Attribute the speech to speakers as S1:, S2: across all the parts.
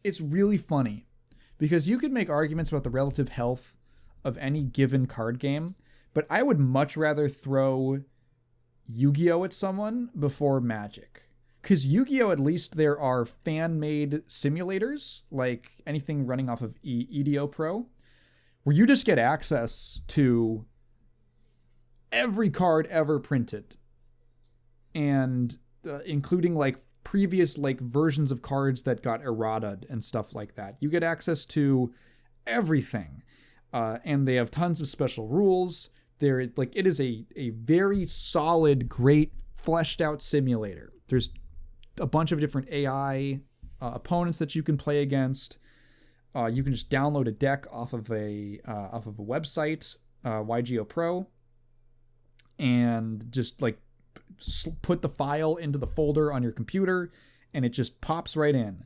S1: it's really funny because you could make arguments about the relative health of any given card game, but I would much rather throw Yu-Gi-Oh at someone before Magic. Because Yu-Gi-Oh, at least there are fan-made simulators, like anything running off of EDO Pro, where you just get access to every card ever printed. And including like previous like versions of cards that got errataed and stuff like that. You get access to everything. And they have tons of special rules. It is a very solid, great, fleshed out simulator. There's a bunch of different AI opponents that you can play against. You can just download a deck off of a website, YGO Pro, and just like put the file into the folder on your computer, and it just pops right in.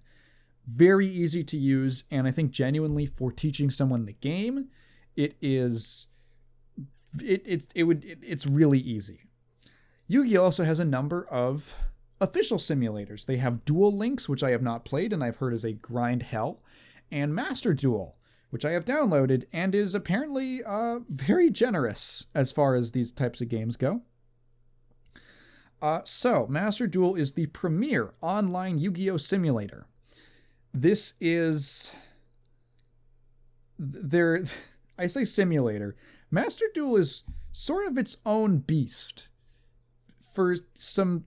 S1: Very easy to use, and I think genuinely for teaching someone the game, it's really easy. Yu-Gi-Oh also has a number of official simulators. They have Duel Links, which I have not played and I've heard is a grind hell, and Master Duel, which I have downloaded and is apparently very generous as far as these types of games go. So Master Duel is the premier online Yu-Gi-Oh simulator. This is I say simulator. Master Duel is sort of its own beast for some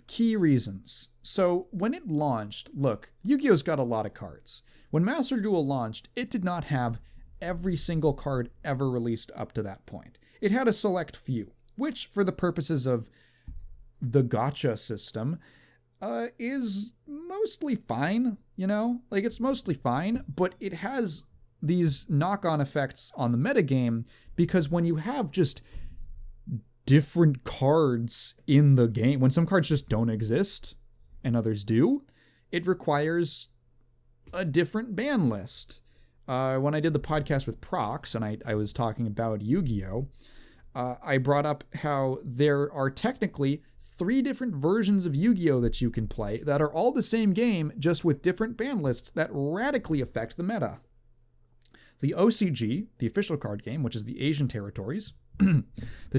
S1: key reasons. So when it launched, look, Yu-Gi-Oh's got a lot of cards. When Master Duel launched, it did not have every single card ever released up to that point. It had a select few, which for the purposes of the gacha system is mostly fine, you know? Like, it's mostly fine, but it has these knock-on effects on the metagame because when you have just different cards in the game, when some cards just don't exist and others do, it requires a different ban list. When I did the podcast with Prox and I was talking about Yu-Gi-Oh, I brought up how there are technically 3 different versions of Yu-Gi-Oh that you can play that are all the same game, just with different ban lists that radically affect the meta. The OCG, the official card game, which is the Asian territories. The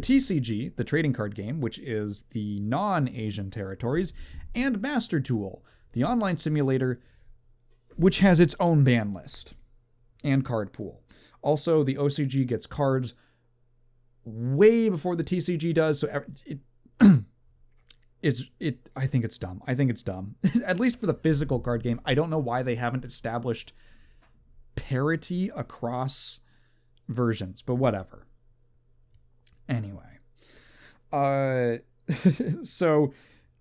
S1: TCG, the trading card game, which is the non-Asian territories. And Master Duel, the online simulator, which has its own ban list and card pool. Also, the OCG gets cards way before the TCG does, so I think it's dumb. At least for the physical card game. I don't know why they haven't established parity across versions, but whatever. Anyway, so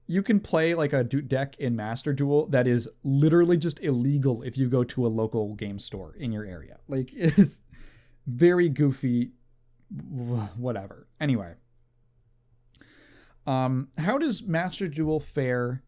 S1: you can play like a deck in Master Duel that is literally just illegal if you go to a local game store in your area. Like, it's very goofy, whatever. Anyway, how does Master Duel fare?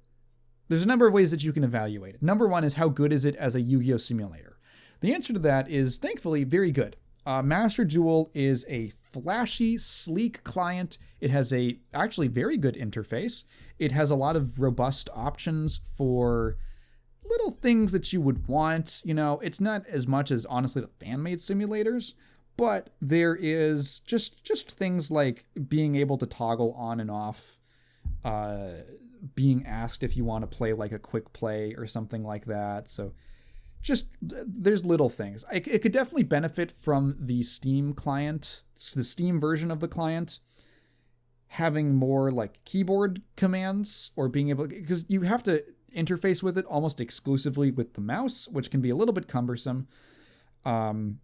S1: There's a number of ways that you can evaluate it. Number one is, how good is it as a Yu-Gi-Oh simulator? The answer to that is, thankfully, very good. Master Duel is a flashy, sleek client. It has a actually very good interface. It has a lot of robust options for little things that you would want. You know, it's not as much as, honestly, the fan-made simulators, but there is just things like being able to toggle on and off, being asked if you want to play like a quick play or something like that. So just, there's little things. It could definitely benefit from the Steam client, the Steam version of the client, having more like keyboard commands, or being able, because you have to interface with it almost exclusively with the mouse, which can be a little bit cumbersome. And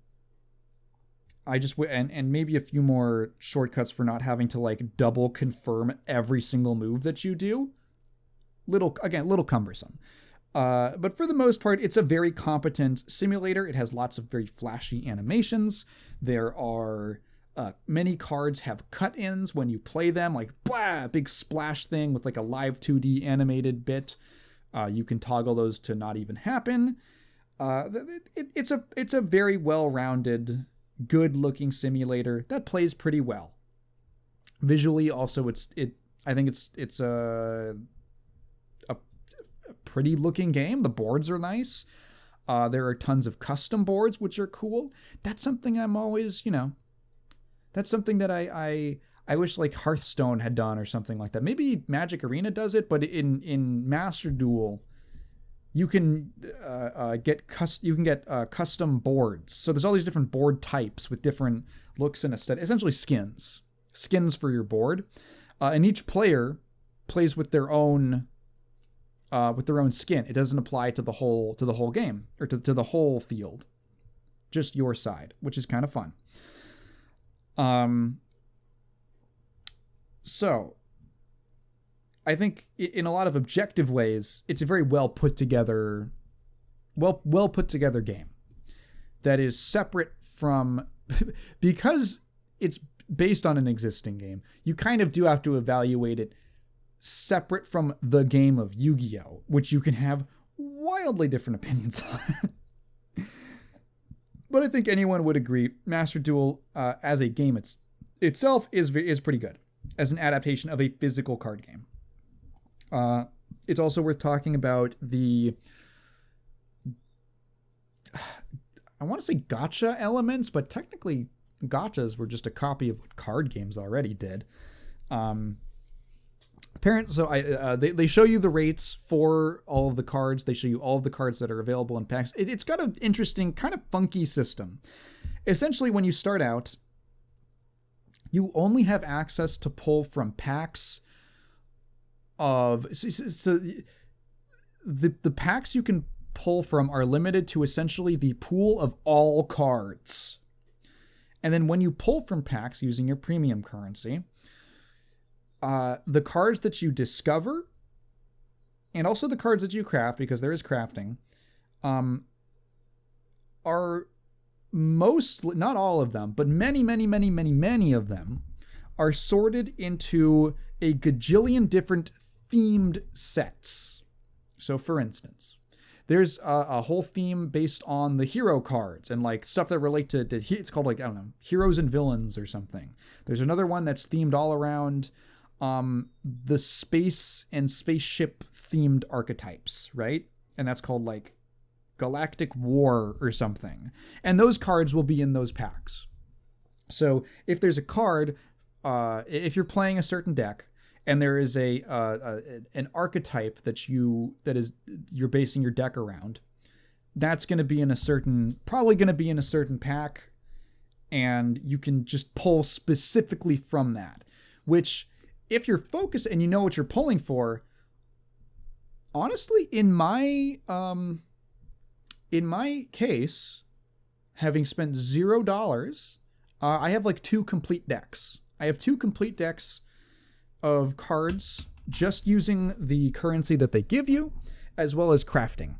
S1: maybe a few more shortcuts for not having to like double confirm every single move that you do. Little cumbersome. But for the most part, it's a very competent simulator. It has lots of very flashy animations. There are many cards have cut-ins when you play them, like blah, big splash thing with like a live 2D animated bit. You can toggle those to not even happen. It's a very well-rounded, good-looking simulator that plays pretty well. Visually, also, I think it's a pretty looking game. The boards are nice. There are tons of custom boards, which are cool. That's something I'm always, that's something that I wish like Hearthstone had done or something like that. Maybe Magic Arena does it, but in Master Duel, you can get custom boards. So there's all these different board types with different looks and aesthetics. Essentially skins for your board, and each player plays with their own skin. It doesn't apply to the whole game or to the whole field, just your side, which is kind of fun. So I think in a lot of objective ways, it's a very well put together game that is separate from, because it's based on an existing game. You kind of do have to evaluate it separate from the game of Yu-Gi-Oh, which you can have wildly different opinions on. But I think anyone would agree, Master Duel as a game itself is pretty good as an adaptation of a physical card game. It's also worth talking about the, I want to say gacha elements, but technically gachas were just a copy of what card games already did. They show you the rates for all of the cards. They show you all of the cards that are available in packs. It's got an interesting, kind of funky system. Essentially, when you start out, you only have access to pull from packs of... So the packs you can pull from are limited to essentially the pool of all cards. And then when you pull from packs using your premium currency, the cards that you discover, and also the cards that you craft, because there is crafting, are mostly, not all of them, but many of them are sorted into a gajillion different themed sets. So for instance, there's a whole theme based on the hero cards and like stuff that relate to it's called like, I don't know, heroes and villains or something. There's another one that's themed all around the space and spaceship themed archetypes, right? And that's called like Galactic War or something. And those cards will be in those packs. So if there's a card, if you're playing a certain deck and there is an archetype that you're basing your deck around, that's going to be probably going to be in a certain pack, and you can just pull specifically from that, which if you're focused and you know what you're pulling for, honestly, in my case, having spent $0, I have like 2 complete decks. I have 2 complete decks of cards just using the currency that they give you, as well as crafting.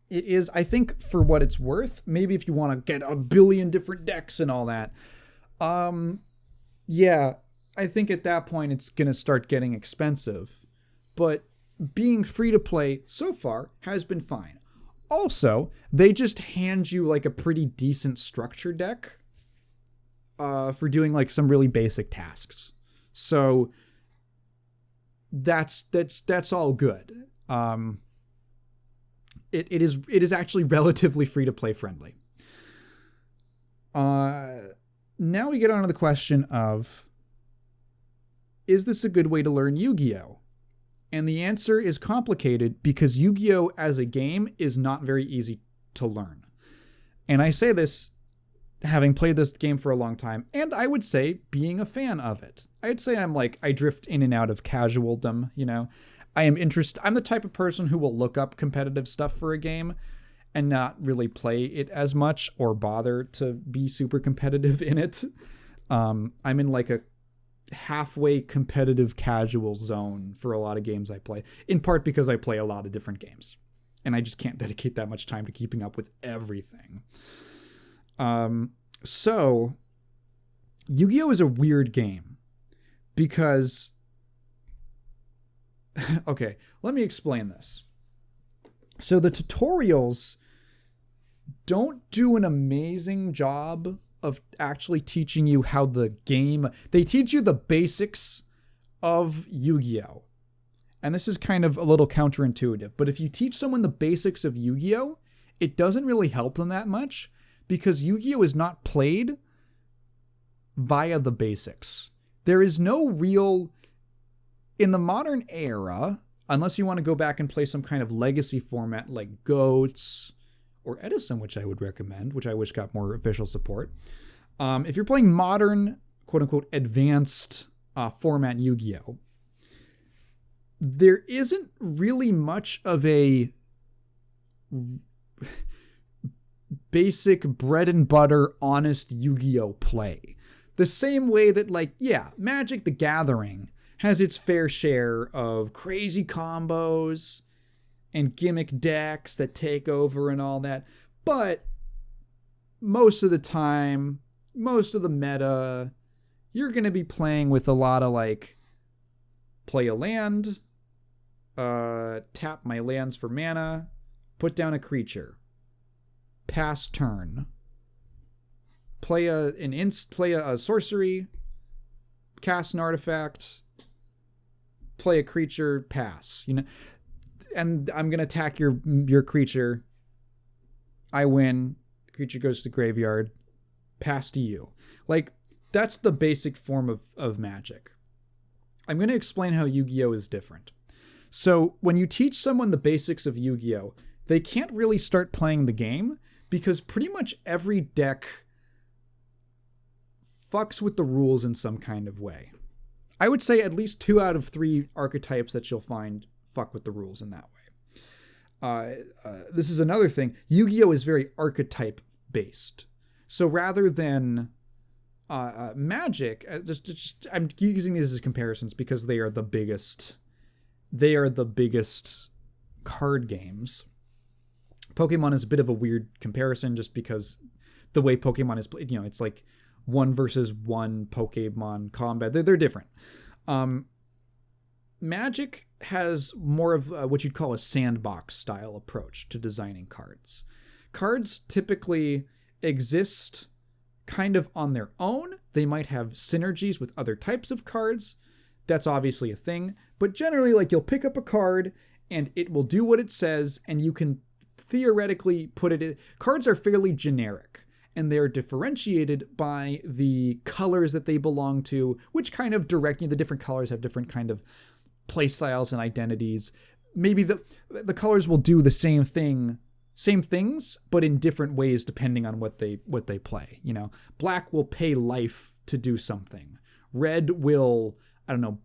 S1: It is, I think, for what it's worth, maybe if you want to get a billion different decks and all that, yeah, I think at that point it's going to start getting expensive. But being free to play so far has been fine. Also, they just hand you like a pretty decent structure deck for doing like some really basic tasks. So that's all good. It is actually relatively free to play friendly. Now we get on to the question of, is this a good way to learn Yu-Gi-Oh? And the answer is complicated because Yu-Gi-Oh as a game is not very easy to learn. And I say this having played this game for a long time, and I would say being a fan of it. I'd say I drift in and out of casualdom, you know. I'm the type of person who will look up competitive stuff for a game and not really play it as much or bother to be super competitive in it. I'm in like a halfway competitive casual zone for a lot of games I play, in part because I play a lot of different games and I just can't dedicate that much time to keeping up with everything. So Yu-Gi-Oh is a weird game because okay, let me explain this. So the tutorials don't do an amazing job of actually teaching you how the game... They teach you the basics of Yu-Gi-Oh! And this is kind of a little counterintuitive, but if you teach someone the basics of Yu-Gi-Oh!, it doesn't really help them that much because Yu-Gi-Oh! Is not played via the basics. There is no real... In the modern era, unless you want to go back and play some kind of legacy format like GOATS or Edison, which I would recommend, which I wish got more official support. If you're playing modern, quote-unquote, advanced format Yu-Gi-Oh!, there isn't really much of a basic bread and butter, honest Yu-Gi-Oh! Play. The same way that, like, yeah, Magic the Gathering has its fair share of crazy combos and gimmick decks that take over and all that. But most of the time, most of the meta, you're going to be playing with a lot of like, play a land, tap my lands for mana, put down a creature, pass turn, play a sorcery, cast an artifact, play a creature, pass, and I'm gonna attack your creature. I win. Creature goes to the graveyard. Pass to you. Like, that's the basic form of Magic. I'm gonna explain how Yu-Gi-Oh! Is different. So when you teach someone the basics of Yu-Gi-Oh!, they can't really start playing the game because pretty much every deck fucks with the rules in some kind of way. I would say at least 2 out of 3 archetypes that you'll find fuck with the rules in that way. This is another thing. Yu-Gi-Oh! Is very archetype based. So rather than Magic, I'm using these as comparisons because they are the biggest card games. Pokemon is a bit of a weird comparison just because the way Pokemon is played, it's like 1-versus-1 Pokemon combat. They're different. Magic has more of what you'd call a sandbox style approach to designing cards. Cards typically exist kind of on their own. They might have synergies with other types of cards. That's obviously a thing. But generally, like, you'll pick up a card and it will do what it says, and you can theoretically put it in. Cards are fairly generic, and they're differentiated by the colors that they belong to, which kind of direct you. The different colors have different kind of play styles and identities. Maybe the colors will do the same things, but in different ways depending on what they play. Black will pay life to do something. Red will,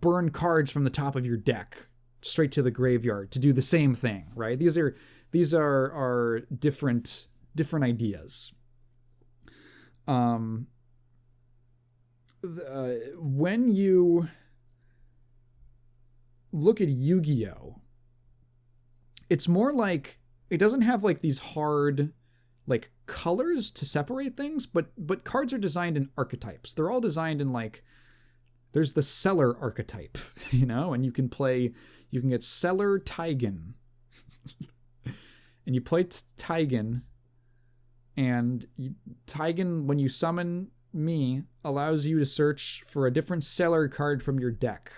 S1: burn cards from the top of your deck straight to the graveyard to do the same thing, right? These are different ideas. When you look at Yu-Gi-Oh!, it's more like it doesn't have like these hard like colors to separate things, but cards are designed in archetypes. They're all designed in like, there's the cellar archetype, and you can get cellar Taigen. And you play Taigen, and Taigen, when you summon me, allows you to search for a different cellar card from your deck.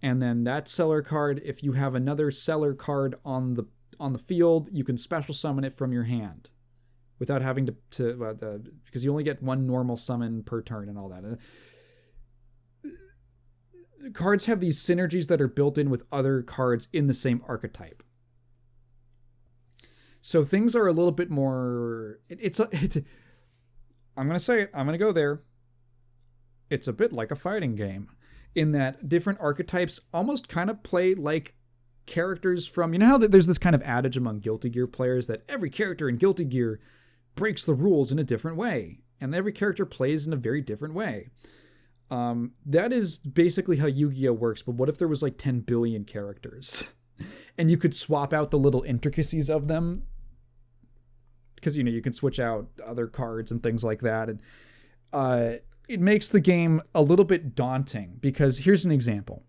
S1: And then that cellar card, if you have another cellar card on the field, you can special summon it from your hand without having to because you only get one normal summon per turn and all that. Cards have these synergies that are built in with other cards in the same archetype. So things are a little bit more... It's I'm going to say it. I'm going to go there. It's a bit like a fighting game in that different archetypes almost kind of play like characters from... how there's this kind of adage among Guilty Gear players that every character in Guilty Gear breaks the rules in a different way. And every character plays in a very different way. That is basically how Yu-Gi-Oh! Works, but what if there was like 10 billion characters? And you could swap out the little intricacies of them? Because, you can switch out other cards and things like that. And it makes the game a little bit daunting, because here's an example.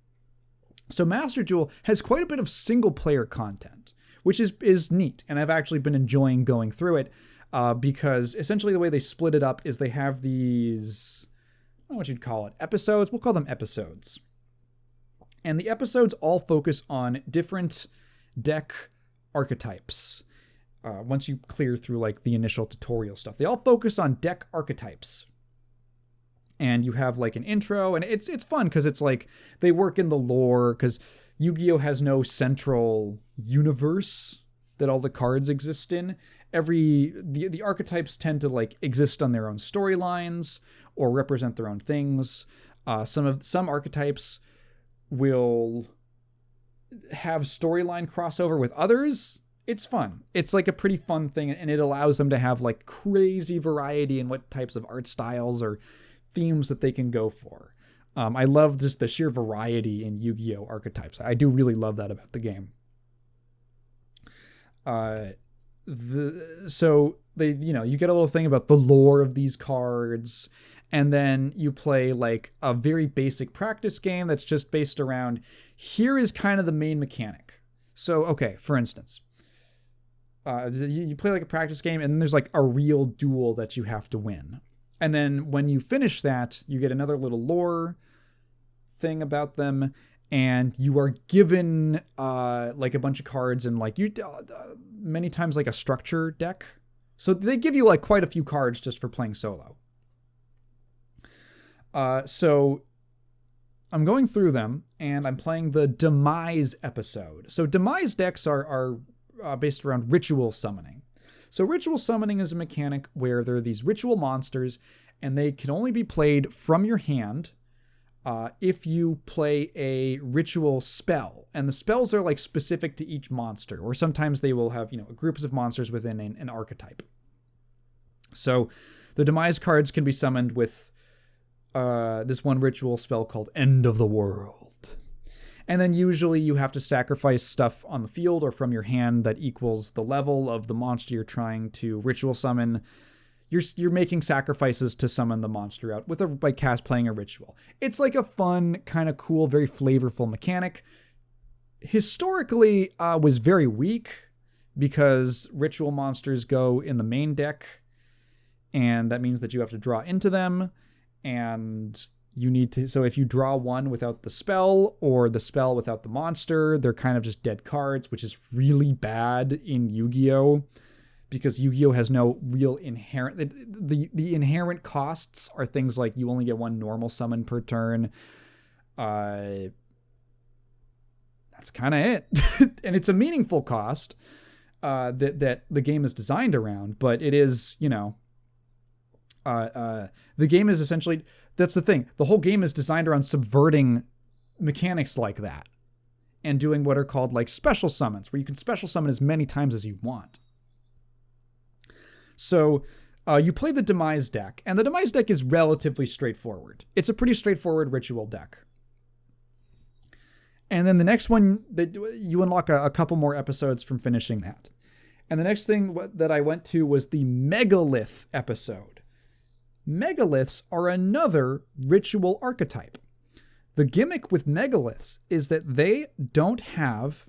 S1: So Master Duel has quite a bit of single-player content, which is neat, and I've actually been enjoying going through it, because essentially the way they split it up is they have these... I don't know what you'd call it. Episodes? We'll call them episodes. And the episodes all focus on different deck archetypes. once you clear through like the initial tutorial stuff. They all focus on deck archetypes. And you have like an intro, and it's fun because it's like they work in the lore, because Yu-Gi-Oh has no central universe that all the cards exist in. The archetypes tend to like exist on their own storylines or represent their own things. Some archetypes will have storyline crossover with others. It's fun. It's like a pretty fun thing, and it allows them to have like crazy variety in what types of art styles or themes that they can go for. I love just the sheer variety in Yu-Gi-Oh archetypes. I do really love that about the game. So they, you get a little thing about the lore of these cards, and then you play like a very basic practice game that's just based around, here is kind of the main mechanic. So, okay, for instance, you play like a practice game, and then there's like a real duel that you have to win. And then when you finish that, you get another little lore thing about them, and you are given like a bunch of cards and like many times like a structure deck. So they give you like quite a few cards just for playing solo. So I'm going through them, and I'm playing the Demise episode. So Demise decks are based around ritual summoning. So ritual summoning is a mechanic where there are these ritual monsters, and they can only be played from your hand if you play a ritual spell. And the spells are like specific to each monster, or sometimes they will have, groups of monsters within an archetype. So the Demise cards can be summoned with this one ritual spell called End of the World. And then usually you have to sacrifice stuff on the field or from your hand that equals the level of the monster you're trying to ritual summon. You're making sacrifices to summon the monster out by playing a ritual. It's like a fun, kind of cool, very flavorful mechanic. Historically, was very weak because ritual monsters go in the main deck, and that means that you have to draw into them, and you need to, so if you draw one without the spell or the spell without the monster, they're kind of just dead cards, which is really bad in Yu-Gi-Oh! Because Yu-Gi-Oh! Has no real inherent, the inherent costs are things like you only get one normal summon per turn. That's kind of it. And it's a meaningful cost that the game is designed around, but it is, the game is essentially, that's the thing. The whole game is designed around subverting mechanics like that and doing what are called like special summons, where you can special summon as many times as you want. So you play the Demise deck, and the Demise deck is relatively straightforward. It's a pretty straightforward ritual deck. And then the next one, you unlock a couple more episodes from finishing that. And the next thing that I went to was the Megalith episode. Megaliths are another ritual archetype. The gimmick with megaliths is that they don't have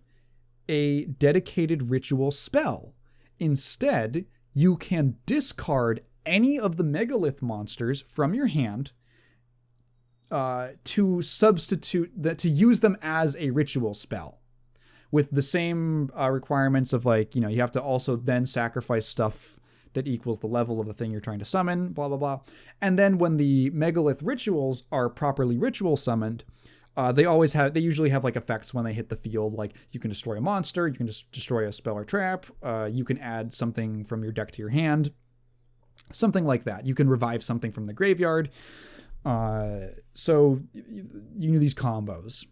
S1: a dedicated ritual spell. Instead, you can discard any of the megalith monsters from your hand to to use them as a ritual spell, with the same requirements of like, you have to also then sacrifice stuff that equals the level of the thing you're trying to summon, blah, blah, blah. And then when the megalith rituals are properly ritual summoned, they usually have like effects when they hit the field, like you can destroy a monster, you can just destroy a spell or trap, you can add something from your deck to your hand, something like that. You can revive something from the graveyard. So you know these combos.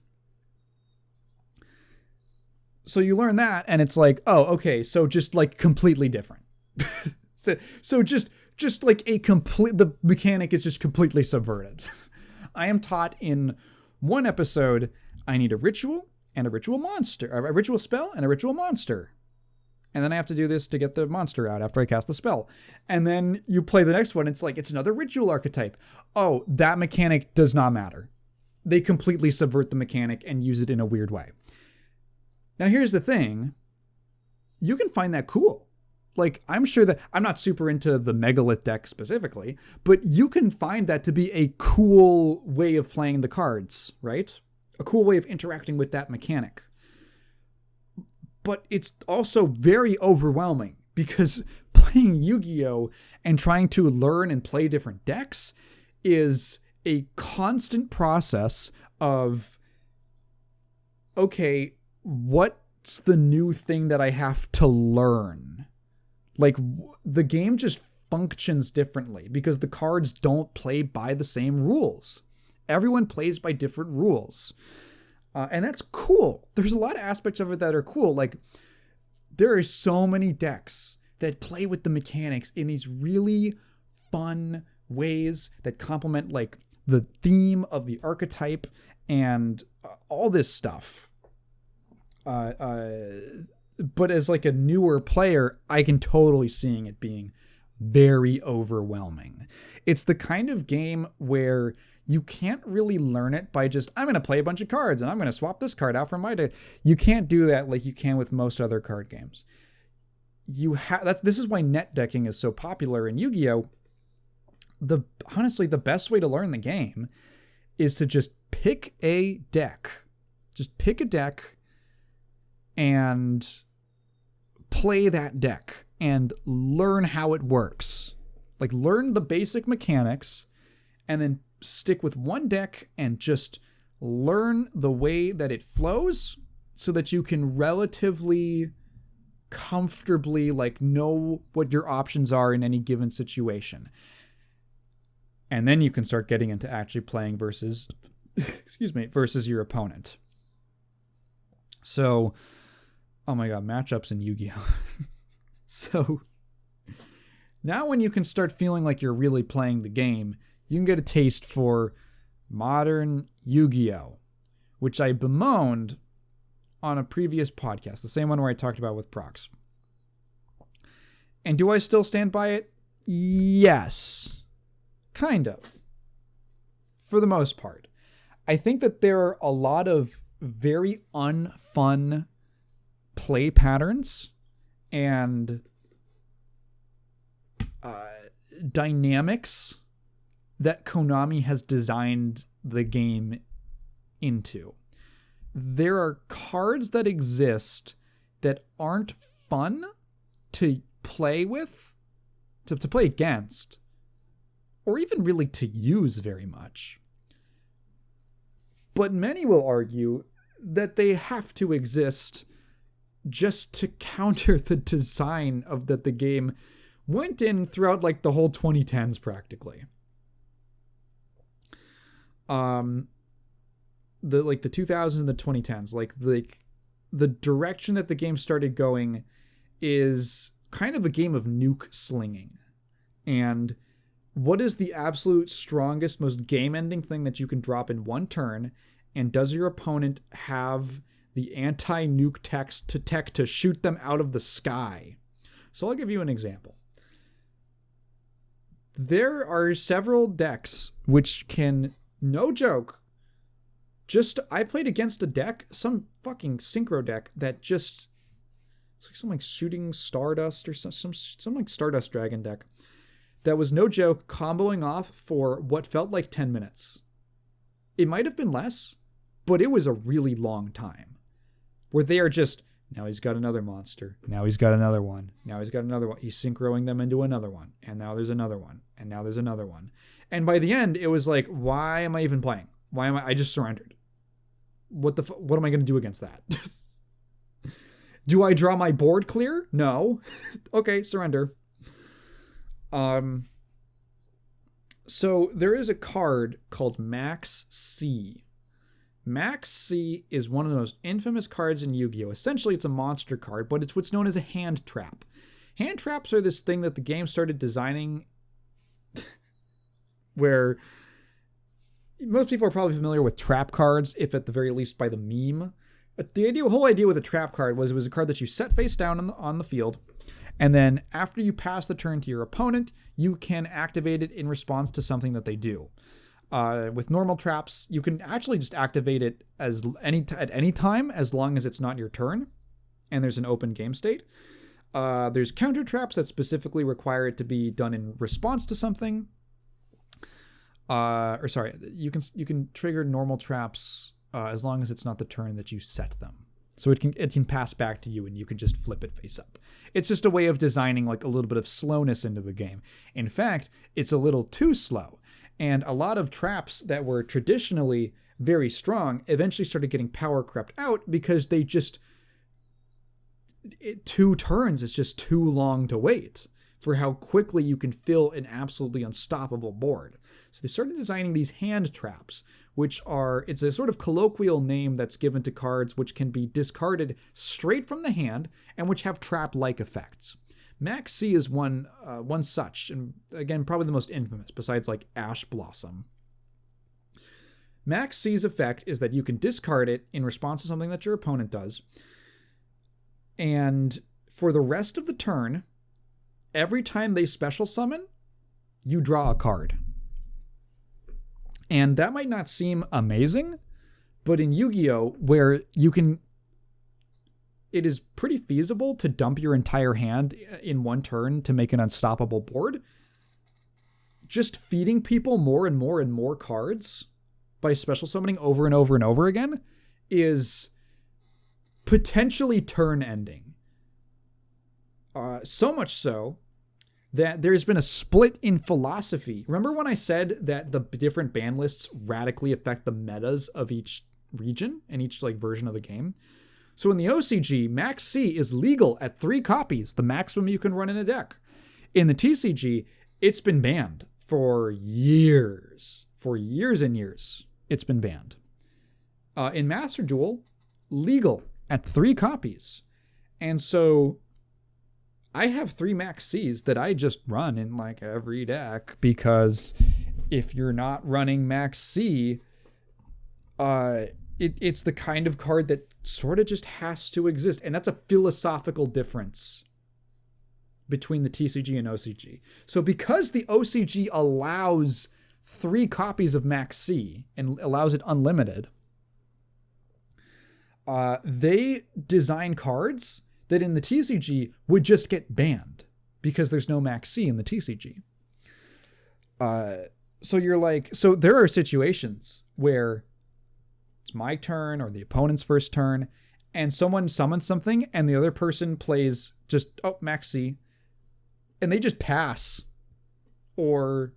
S1: So you learn that, and it's like, oh, okay, so just like completely different. So just like the mechanic is just completely subverted. I am taught in one episode, I need a ritual and a ritual monster, a ritual spell and a ritual monster. And then I have to do this to get the monster out after I cast the spell. And then you play the next one, it's like, it's another ritual archetype. Oh, that mechanic does not matter. They completely subvert the mechanic and use it in a weird way. Now here's the thing. You can find that cool. Like, I'm sure that I'm not super into the Megalith deck specifically, but you can find that to be a cool way of playing the cards, right? A cool way of interacting with that mechanic. But it's also very overwhelming because playing Yu-Gi-Oh! And trying to learn and play different decks is a constant process of, okay, what's the new thing that I have to learn? Like, the game just functions differently because the cards don't play by the same rules. Everyone plays by different rules. And that's cool. There's a lot of aspects of it that are cool. Like, there are so many decks that play with the mechanics in these really fun ways that complement, like, the theme of the archetype and all this stuff. But as, like, a newer player, I can totally seeing it being very overwhelming. It's the kind of game where you can't really learn it by just, I'm going to play a bunch of cards and I'm going to swap this card out for my deck. You can't do that like you can with most other card games. This is why net decking is so popular in Yu-Gi-Oh! Honestly, the best way to learn the game is to just pick a deck. Just pick a deck and play that deck and learn how it works. Like, learn the basic mechanics and then stick with one deck and just learn the way that it flows so that you can relatively comfortably, like, know what your options are in any given situation. And then you can start getting into actually playing versus your opponent. So, oh my god, matchups in Yu-Gi-Oh! So, now when you can start feeling like you're really playing the game, you can get a taste for modern Yu-Gi-Oh!, which I bemoaned on a previous podcast, the same one where I talked about with Prox. And do I still stand by it? Yes. Kind of. For the most part. I think that there are a lot of very unfun play patterns and dynamics that Konami has designed the game into. There are cards that exist that aren't fun to play with, to play against, or even really to use very much. But many will argue that they have to exist just to counter the design of that the game went in throughout, like, the whole 2010s practically. The 2000s and the 2010s, like the direction that the game started going is kind of a game of nuke slinging. And what is the absolute strongest, most game-ending thing that you can drop in one turn? And does your opponent have the anti-nuke tech to shoot them out of the sky? So I'll give you an example. There are several decks which can, no joke, I played against a deck, some fucking synchro deck that just, it's like some like shooting Stardust or some like Stardust Dragon deck that was, no joke, comboing off for what felt like 10 minutes. It might have been less, but it was a really long time where they are just, now he's got another monster. Now he's got another one. Now he's got another one. He's synchroing them into another one. And now there's another one. And now there's another one. And by the end, it was like, why am I even playing? I just surrendered. What am I going to do against that? Do I draw my board clear? No. Okay, surrender. So there is a card called Max C. Max C is one of the most infamous cards in Yu-Gi-Oh! Essentially, it's a monster card, but it's what's known as a hand trap. Hand traps are this thing that the game started designing where most people are probably familiar with trap cards, if at the very least by the meme. But the whole idea with a trap card was it was a card that you set face down on the field, and then after you pass the turn to your opponent, you can activate it in response to something that they do. With normal traps, you can actually just activate it at any time as long as it's not your turn, and there's an open game state. There's counter traps that specifically require it to be done in response to something. You can trigger normal traps as long as it's not the turn that you set them. So it can pass back to you and you can just flip it face up. It's just a way of designing like a little bit of slowness into the game. In fact, it's a little too slow. And a lot of traps that were traditionally very strong eventually started getting power crept out because they just... 2 turns is just too long to wait for how quickly you can fill an absolutely unstoppable board. So they started designing these hand traps, which are, it's a sort of colloquial name that's given to cards which can be discarded straight from the hand and which have trap-like effects. Max C is one such, and again, probably the most infamous, besides like Ash Blossom. Max C's effect is that you can discard it in response to something that your opponent does, and for the rest of the turn, every time they special summon, you draw a card. And that might not seem amazing, but in Yu-Gi-Oh, where it is pretty feasible to dump your entire hand in one turn to make an unstoppable board, just feeding people more and more and more cards by special summoning over and over and over again is potentially turn ending. So much so that there's been a split in philosophy. Remember when I said that the different ban lists radically affect the metas of each region and each like version of the game? So in the OCG, Max C is legal at 3 copies, the maximum you can run in a deck. In the TCG, it's been banned for years. For years and years, it's been banned. In Master Duel, legal at 3 copies. And so I have 3 Max Cs that I just run in like every deck, because if you're not running Max C, it's the kind of card that sort of just has to exist. And that's a philosophical difference between the TCG and OCG. So because the OCG allows 3 copies of Max C and allows it unlimited, they design cards that in the TCG would just get banned because there's no Max C in the TCG. So you're like, so there are situations where it's my turn or the opponent's first turn and someone summons something and the other person plays just, Max C, and they just pass, or,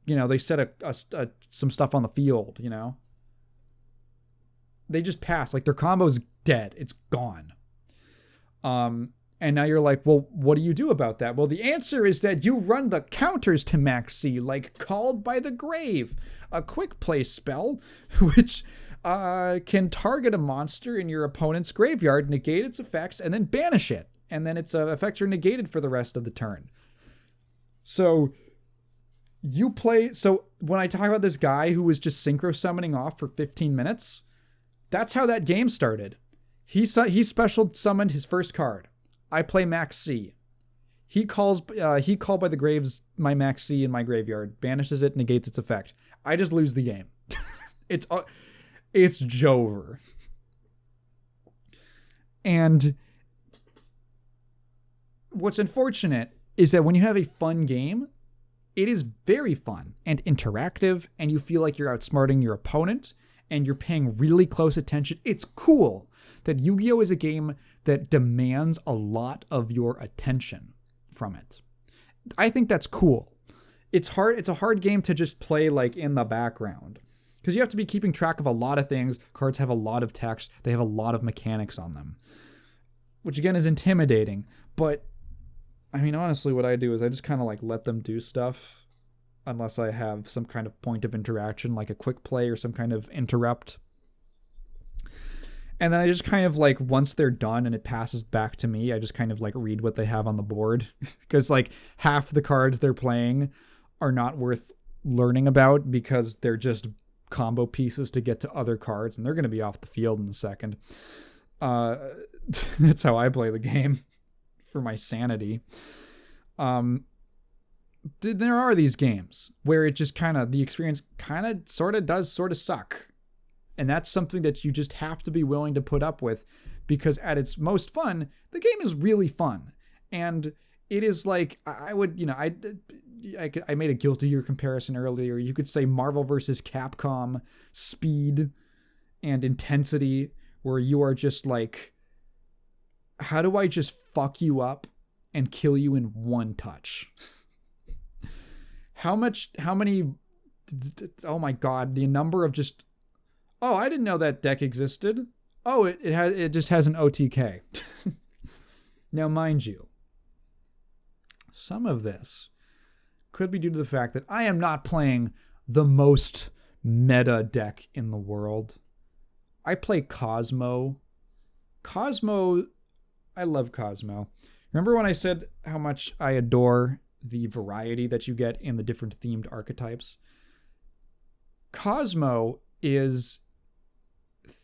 S1: they set some stuff on the field, they just pass, like their combo's dead. It's gone. And now you're like, well, what do you do about that? Well, the answer is that you run the counters to Max C, like Called by the Grave, a quick play spell, which can target a monster in your opponent's graveyard, negate its effects, and then banish it. And then its effects are negated for the rest of the turn. So when I talk about this guy who was just synchro summoning off for 15 minutes, that's how that game started. He special summoned his first card. I play Max C. He called by the Graves my Max C in my graveyard, banishes it, negates its effect. I just lose the game. It's Jover. And what's unfortunate is that when you have a fun game, it is very fun and interactive, and you feel like you're outsmarting your opponent, and you're paying really close attention. It's cool that Yu-Gi-Oh! Is a game that demands a lot of your attention from it. I think that's cool. It's hard. It's a hard game to just play like in the background, because you have to be keeping track of a lot of things. Cards have a lot of text. They have a lot of mechanics on them, which again is intimidating. But I mean, honestly, what I do is I just kind of like let them do stuff unless I have some kind of point of interaction, like a quick play or some kind of interrupt. And then I just kind of like, once they're done and it passes back to me, I just kind of like read what they have on the board. Because like half the cards they're playing are not worth learning about because they're just combo pieces to get to other cards, and they're going to be off the field in a second. That's how I play the game for my sanity. There are these games where it just kind of, the experience kind of sort of suck. And that's something that you just have to be willing to put up with, because at its most fun, the game is really fun. And it is like, I made a Guilty Gear comparison earlier. You could say Marvel versus Capcom speed and intensity, where you are just like how do I just fuck you up and kill you in one touch? How many, oh my god, the number of just, oh, I didn't know that deck existed. Oh, it just has an OTK. Now, mind you, some of this could be due to the fact that I am not playing the most meta deck in the world. I play Cosmo. I love Cosmo. Remember when I said how much I adore the variety that you get in the different themed archetypes? Cosmo is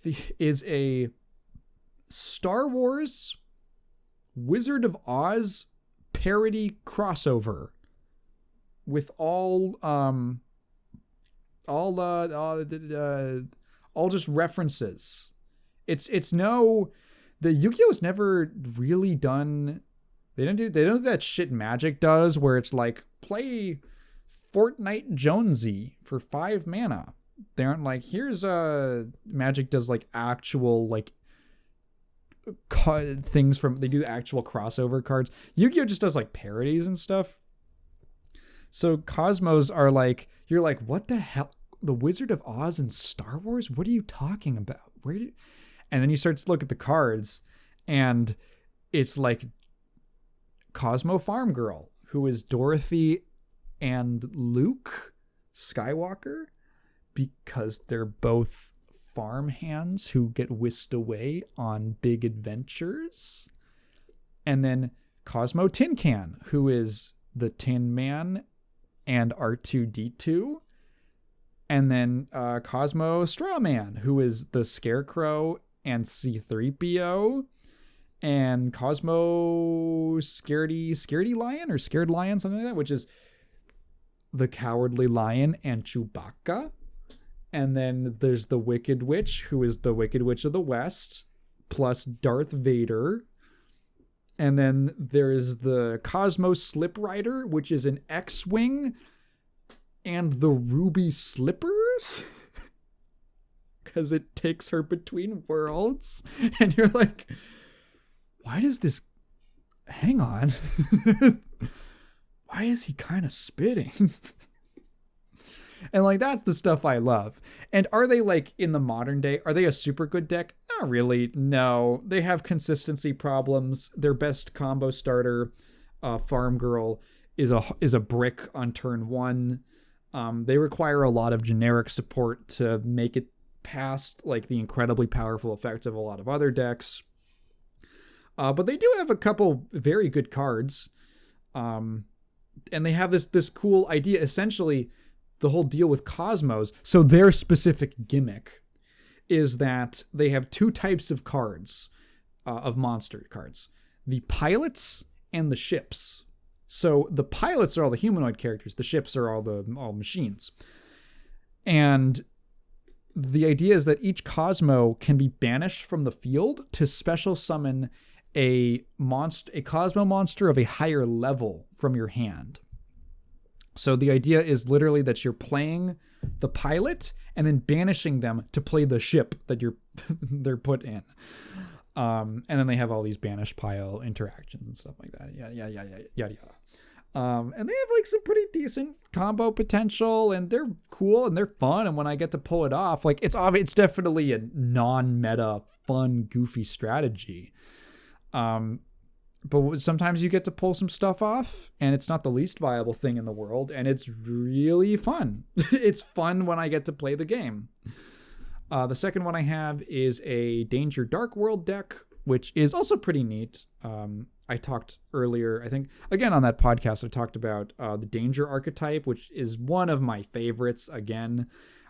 S1: a Star Wars Wizard of Oz parody crossover with all just references. It's no, the Yu-Gi-Oh's never really done. They don't do that shit Magic does, where it's like play Fortnite Jonesy for 5 mana. They aren't like, here's Magic does like actual like things from, they do actual crossover cards. Yu-Gi-Oh just does like parodies and stuff. So Cosmos are like, you're like, what the hell? The Wizard of Oz and Star Wars? What are you talking about? And then you start to look at the cards, and it's like Cosmo Farm Girl, who is Dorothy and Luke Skywalker, because they're both farm hands who get whisked away on big adventures. And then Cosmo Tin Can, who is the Tin Man and R2-D2. And then Cosmo Straw Man, who is the Scarecrow and C-3PO. And Cosmo Scaredy Lion, or Scared Lion, something like that, which is the Cowardly Lion and Chewbacca. And then there's the Wicked Witch, who is the Wicked Witch of the West, plus Darth Vader. And then there's the Cosmo Slip Rider, which is an X-Wing, and the Ruby Slippers, because it takes her between worlds. And you're like, why does this... Hang on. Why is he kind of spitting? And like, that's the stuff I love. And are they like in the modern day, are they a super good deck? Not really. No, they have consistency problems. Their best combo starter, Farm Girl, is a brick on turn 1. They require a lot of generic support to make it past like the incredibly powerful effects of a lot of other decks. But they do have a couple very good cards. And they have this cool idea. Essentially, the whole deal with Cosmos, so their specific gimmick is that they have 2 types of cards, of monster cards. The pilots and the ships. So the pilots are all the humanoid characters. The ships are all machines. And the idea is that each Cosmo can be banished from the field to special summon a Cosmo monster of a higher level from your hand. So the idea is literally that you're playing the pilot and then banishing them to play the ship that they're put in. And then they have all these banish pile interactions and stuff like that. Yada. And they have like some pretty decent combo potential, and they're cool and they're fun. And when I get to pull it off, like it's definitely a non-meta, fun, goofy strategy. But sometimes you get to pull some stuff off, and it's not the least viable thing in the world, and it's really fun. It's fun when I get to play the game. The second one I have is a Danger Dark World deck, which is also pretty neat. I talked earlier, I think, again on that podcast, I talked about the Danger archetype, which is one of my favorites. Again,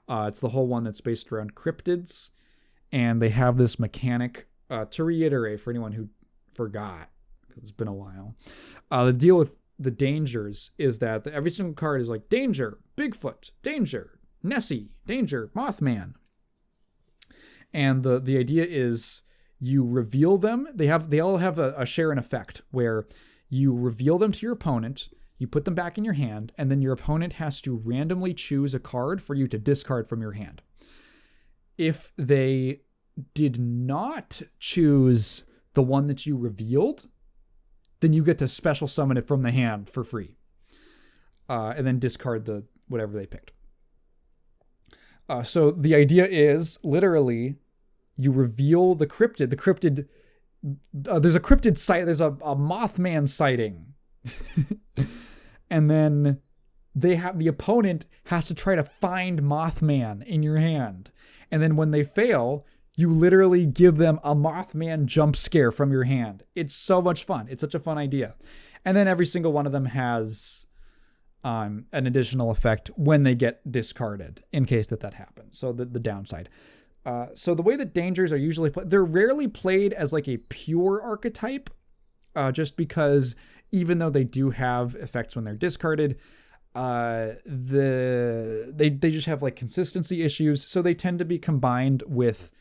S1: it's the whole one that's based around cryptids, and they have this mechanic, to reiterate for anyone who forgot, because it's been a while. The deal with the dangers is that every single card is like Danger, Bigfoot, Danger, Nessie, Danger, Mothman. And the idea is you reveal them. They all have a share in effect where you reveal them to your opponent, you put them back in your hand, and then your opponent has to randomly choose a card for you to discard from your hand. If they did not choose the one that you revealed, then you get to special summon it from the hand for free. And then discard the whatever they picked. So the idea is literally you reveal the cryptid. There's a cryptid site. There's a Mothman sighting. And then the opponent has to try to find Mothman in your hand. And then when they fail, you literally give them a Mothman jump scare from your hand. It's so much fun. It's such a fun idea. And then every single one of them has an additional effect when they get discarded, in case that happens. So the downside. So the way that dangers are usually played, they're rarely played as like a pure archetype, just because even though they do have effects when they're discarded, they just have like consistency issues. So they tend to be combined with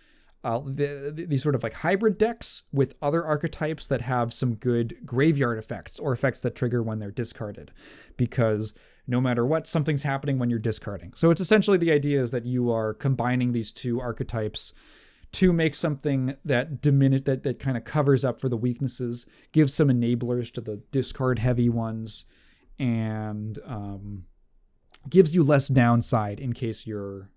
S1: these sort of like hybrid decks with other archetypes that have some good graveyard effects or effects that trigger when they're discarded, because no matter what, something's happening when you're discarding. So it's essentially the idea is that you are combining these two archetypes to make something that that kind of covers up for the weaknesses, gives some enablers to the discard heavy ones, and gives you less downside in case you're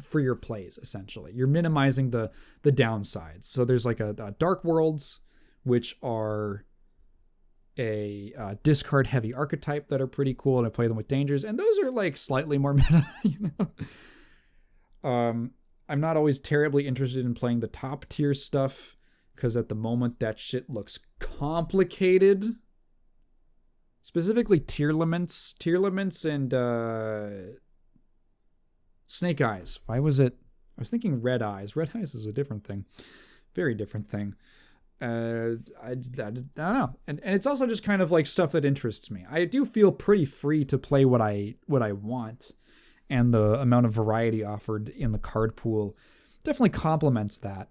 S1: for your plays. Essentially, you're minimizing the downsides. So there's like a Dark Worlds, which are a discard heavy archetype that are pretty cool, and I play them with dangers, and those are like slightly more meta, you know. I'm not always terribly interested in playing the top tier stuff, because at the moment that shit looks complicated. Specifically Tear Laments and Snake Eyes. Why was it? I was thinking Red Eyes. Red Eyes is a different thing. Very different thing. I don't know. And it's also just kind of like stuff that interests me. I do feel pretty free to play what I want, and the amount of variety offered in the card pool definitely complements that.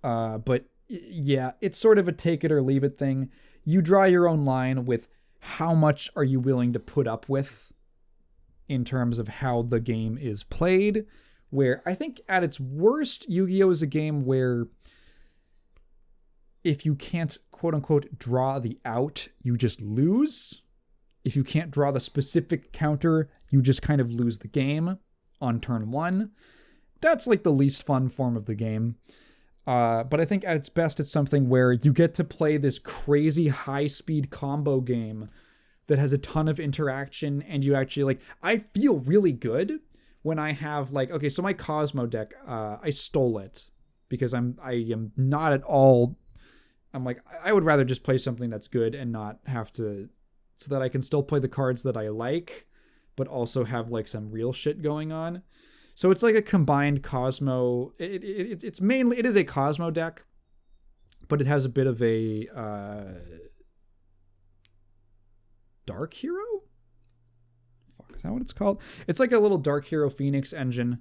S1: But yeah, it's sort of a take it or leave it thing. You draw your own line with how much are you willing to put up with in terms of how the game is played, where I think at its worst, Yu-Gi-Oh! Is a game where if you can't, quote unquote, draw the out, you just lose. If you can't draw the specific counter, you just kind of lose the game on turn one. That's like the least fun form of the game. But I think at its best, it's something where you get to play this crazy high-speed combo game that has a ton of interaction, and you actually, like, I feel really good when I have, like, okay, so my Cosmo deck, I stole it because I am not at all, I'm like, I would rather just play something that's good and not have to, so that I can still play the cards that I like, but also have, like, some real shit going on. So it's like a combined Cosmo. It's mainly, it is a Cosmo deck, but it has a bit of a Dark Hero? Fuck, is that what it's called? It's like a little Dark Hero Phoenix engine,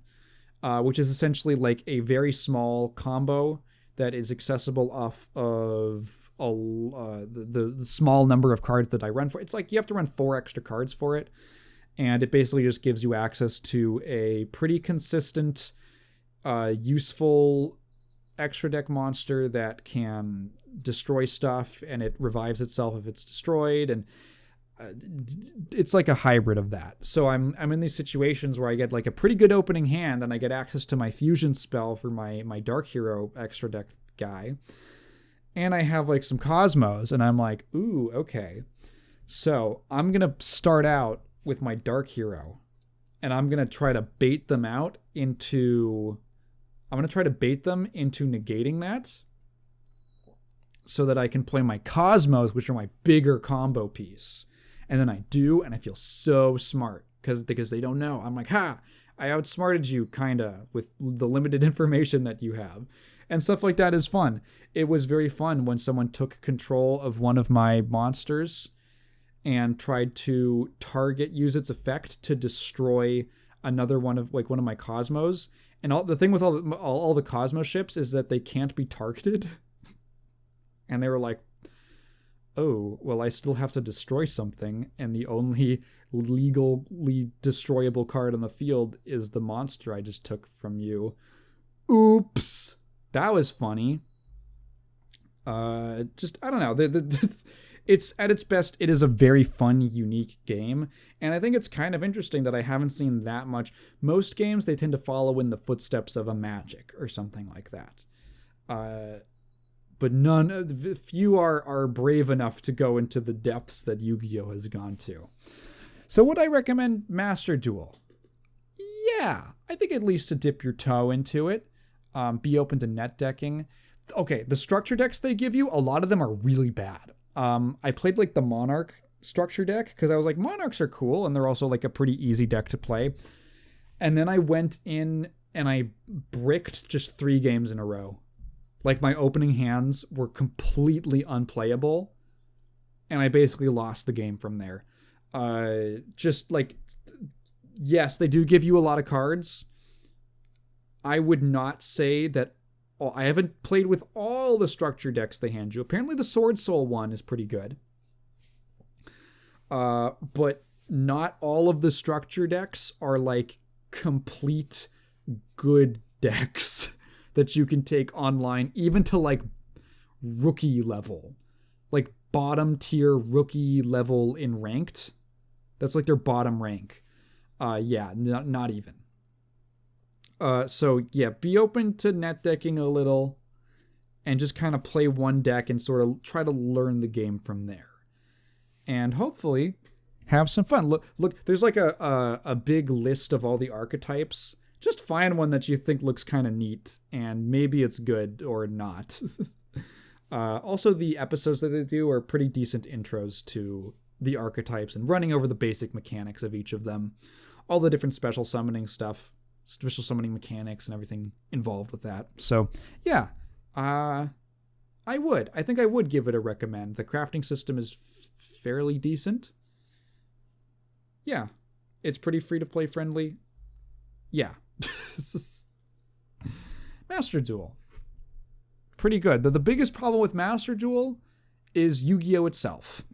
S1: which is essentially like a very small combo that is accessible off of the small number of cards that I run for. It's like you have to run 4 extra cards for it. And it basically just gives you access to a pretty consistent, useful extra deck monster that can destroy stuff, and it revives itself if it's destroyed, and it's like a hybrid of that. So I'm in these situations where I get like a pretty good opening hand, and I get access to my fusion spell for my Dark Hero extra deck guy, and I have like some Cosmos, and I'm like, ooh, okay. So I'm gonna start out with my Dark Hero, and I'm going to try to bait them into negating that, so that I can play my Cosmos, which are my bigger combo piece. And then I do, and I feel so smart because they don't know. I'm like, ha, I outsmarted you kinda with the limited information that you have. And stuff like that is fun. It was very fun when someone took control of one of my monsters and tried to use its effect to destroy another one of my Cosmos. And the thing with all the Cosmos ships is that they can't be targeted. And they were like, oh, well, I still have to destroy something, and the only legally destroyable card on the field is the monster I just took from you. Oops. That was funny. Just I don't know. It's at its best. It is a very fun, unique game, and I think it's kind of interesting that I haven't seen that much. Most games they tend to follow in the footsteps of a Magic or something like that. But few are brave enough to go into the depths that Yu-Gi-Oh has gone to. So would I recommend Master Duel? Yeah, I think at least to dip your toe into it. Be open to net decking. Okay, the structure decks they give you, a lot of them are really bad. I played like the Monarch structure deck because I was like, Monarchs are cool and they're also like a pretty easy deck to play. And then I went in and I bricked just 3 games in a row. Like my opening hands were completely unplayable and I basically lost the game from there. Just like, yes, they do give you a lot of cards. I would not say that. I haven't played with all the structure decks they hand you. Apparently the Sword Soul one is pretty good. But not all of the structure decks are like complete good decks that you can take online, even to like rookie level. Like bottom tier rookie level in ranked. That's like their bottom rank. Yeah, not even. So yeah, be open to net decking a little and just kind of play one deck and sort of try to learn the game from there. And hopefully have some fun. Look, there's like a big list of all the archetypes. Just find one that you think looks kind of neat and maybe it's good or not. Also, the episodes that they do are pretty decent intros to the archetypes and running over the basic mechanics of each of them. All the different special summoning stuff. Special summoning mechanics and everything involved with that. So, yeah. I think I would give it a recommend. The crafting system is fairly decent. Yeah. It's pretty free-to-play friendly. Yeah. Master Duel. Pretty good. The biggest problem with Master Duel is Yu-Gi-Oh! Itself.